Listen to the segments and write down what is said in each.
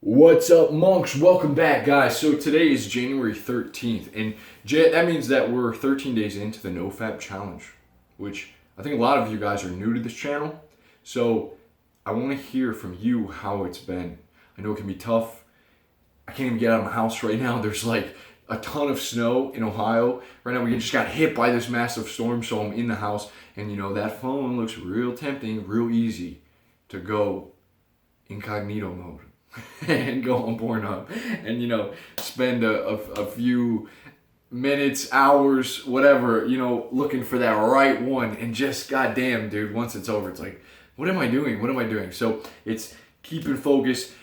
What's up, monks? Welcome back, guys. So today is January 13th, and that means that we're 13 days into the NoFap Challenge, which I think a lot of you guys are new to this channel. So I want to hear from you how it's been. I know it can be tough. I can't even get out of my house right now. There's like a ton of snow in Ohio. Right now we just got hit by this massive storm, so I'm in the house, and that phone looks real tempting, real easy to go incognito mode and go on Pornhub and spend a few minutes, hours, whatever, looking for that right one, and just goddamn, dude, once it's over, it's like, what am I doing? What am I doing? So it's keeping focus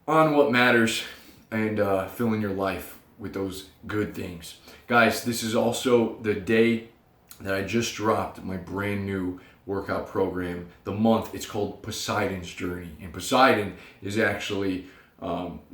on what matters and filling your life with those good things. Guys, this is also the day that I just dropped my brand new workout program. The month, it's called Poseidon's Journey, and Poseidon is actually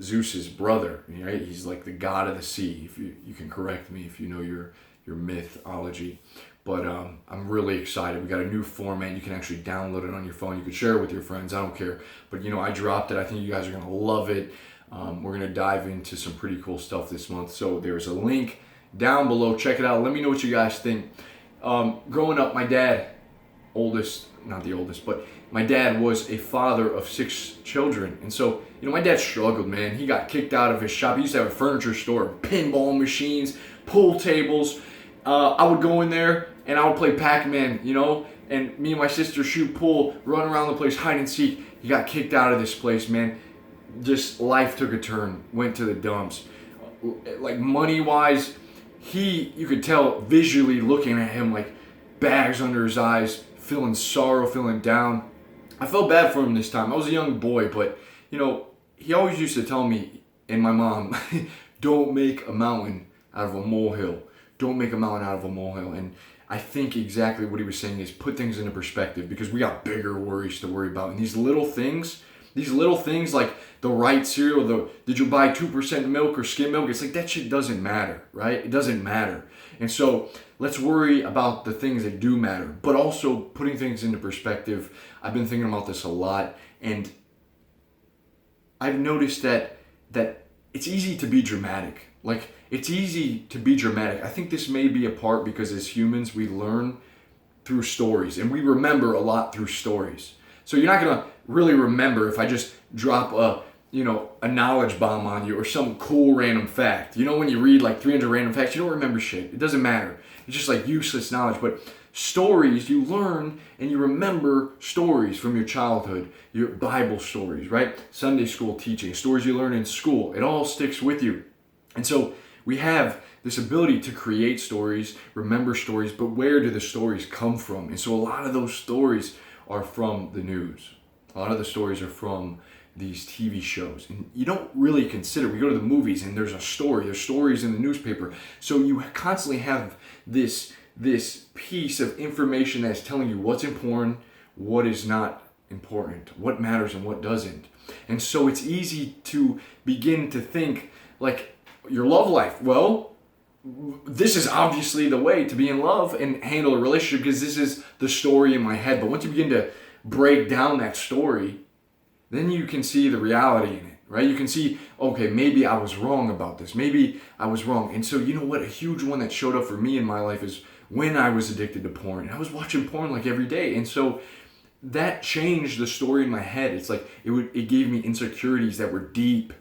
Zeus's brother, right? He's like the god of the sea. If you can correct me if you know your mythology, but I'm really excited. We got a new format. You can actually download it on your phone. You can share it with your friends. I don't care, but I dropped it. I think you guys are gonna love it. We're gonna dive into some pretty cool stuff this month. So there's a link down below. Check it out. Let me know what you guys think. Growing up, my dad, not the oldest, but my dad was a father of 6 children. And so, my dad struggled, man. He got kicked out of his shop. He used to have a furniture store, pinball machines, pool tables. I would go in there and I would play Pac-Man, and me and my sister shoot pool, run around the place, hide and seek. He got kicked out of this place, man. Just life took a turn, went to the dumps. Like money-wise, you could tell visually looking at him, like bags under his eyes, feeling sorrow, feeling down. I felt bad for him this time. I was a young boy, but he always used to tell me and my mom, don't make a mountain out of a molehill. Don't make a mountain out of a molehill. And I think exactly what he was saying is put things into perspective, because we got bigger worries to worry about. And these little things like the right cereal, did you buy 2% milk or skim milk? It's like that shit doesn't matter, right? It doesn't matter. And so let's worry about the things that do matter, but also putting things into perspective. I've been thinking about this a lot, and I've noticed that it's easy to be dramatic. Like, it's easy to be dramatic. I think this may be a part because as humans, we learn through stories, and we remember a lot through stories. So you're not gonna really remember if I just drop a knowledge bomb on you or some cool random fact. When you read like 300 random facts, you don't remember shit. It doesn't matter. It's just like useless knowledge. But stories, you learn and you remember stories from your childhood, your Bible stories, right? Sunday school teaching, stories you learn in school. It all sticks with you. And so we have this ability to create stories, remember stories, but where do the stories come from? And so a lot of those stories are from the news. A lot of the stories are from these TV shows, and you don't really consider. We go to the movies and there's stories in the newspaper. So you constantly have this piece of information that's telling you what's important, what is not important, what matters and what doesn't. And so it's easy to begin to think like your love life. Well, this is obviously the way to be in love and handle a relationship because this is the story in my head. But once you begin to break down that story, then you can see the reality in it, right? You can see, okay, maybe I was wrong about this. Maybe I was wrong. And so you know what? A huge one that showed up for me in my life is when I was addicted to porn. And I was watching porn like every day. And so that changed the story in my head. It's like it gave me insecurities that were deep.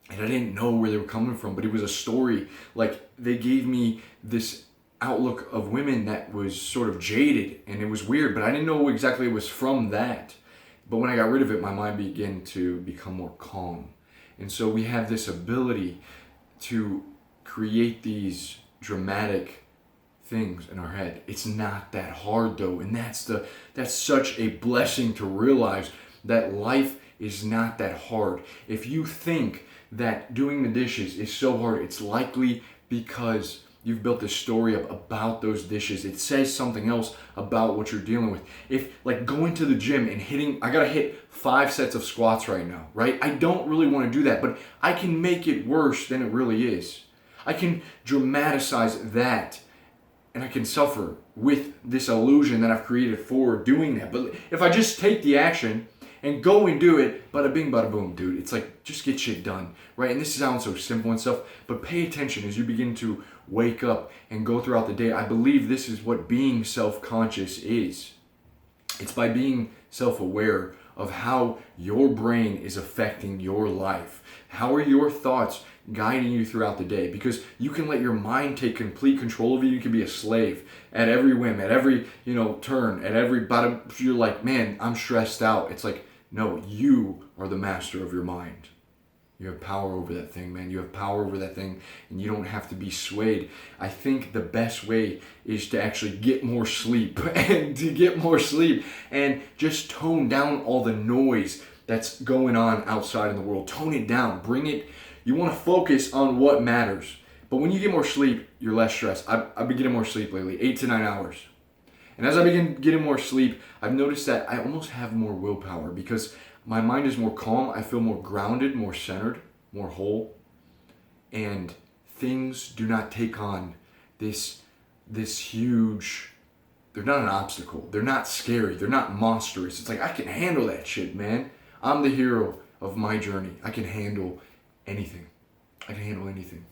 And I didn't know where they were coming from, but it was a story. Like, they gave me this outlook of women that was sort of jaded, and it was weird, but I didn't know exactly it was from that. But when I got rid of it, my mind began to become more calm. And so we have this ability to create these dramatic things in our head. It's not that hard though, and that's such a blessing to realize that life is not that hard. If you think that doing the dishes is so hard, it's likely because you've built a story up about those dishes. It says something else about what you're dealing with. If like going to the gym and I gotta hit 5 sets of squats right now, right? I don't really want to do that, but I can make it worse than it really is. I can dramatize that, and I can suffer with this illusion that I've created for doing that. But if I just take the action and go and do it. Bada bing, bada boom, dude. It's like, just get shit done, right? And this sounds so simple and stuff, but pay attention as you begin to wake up and go throughout the day. I believe this is what being self-conscious is. It's by being self-aware of how your brain is affecting your life. How are your thoughts guiding you throughout the day? Because you can let your mind take complete control of you. You can be a slave at every whim, at every, turn, at every bottom. You're like, man, I'm stressed out. It's like, no, you are the master of your mind. You have power over that thing, man. You have power over that thing, and you don't have to be swayed. I think the best way is to actually get more sleep and just tone down all the noise that's going on outside in the world. Tone it down. Bring it. You want to focus on what matters. But when you get more sleep, you're less stressed. I've been getting more sleep lately, 8 to 9 hours. And as I begin getting more sleep, I've noticed that I almost have more willpower because my mind is more calm. I feel more grounded, more centered, more whole. And things do not take on this huge, they're not an obstacle. They're not scary. They're not monstrous. It's like, I can handle that shit, man. I'm the hero of my journey. I can handle anything. I can handle anything.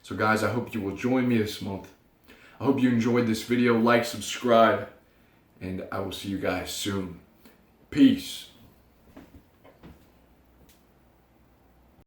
So guys, I hope you will join me this month. I hope you enjoyed this video. Like, subscribe, and I will see you guys soon. Peace.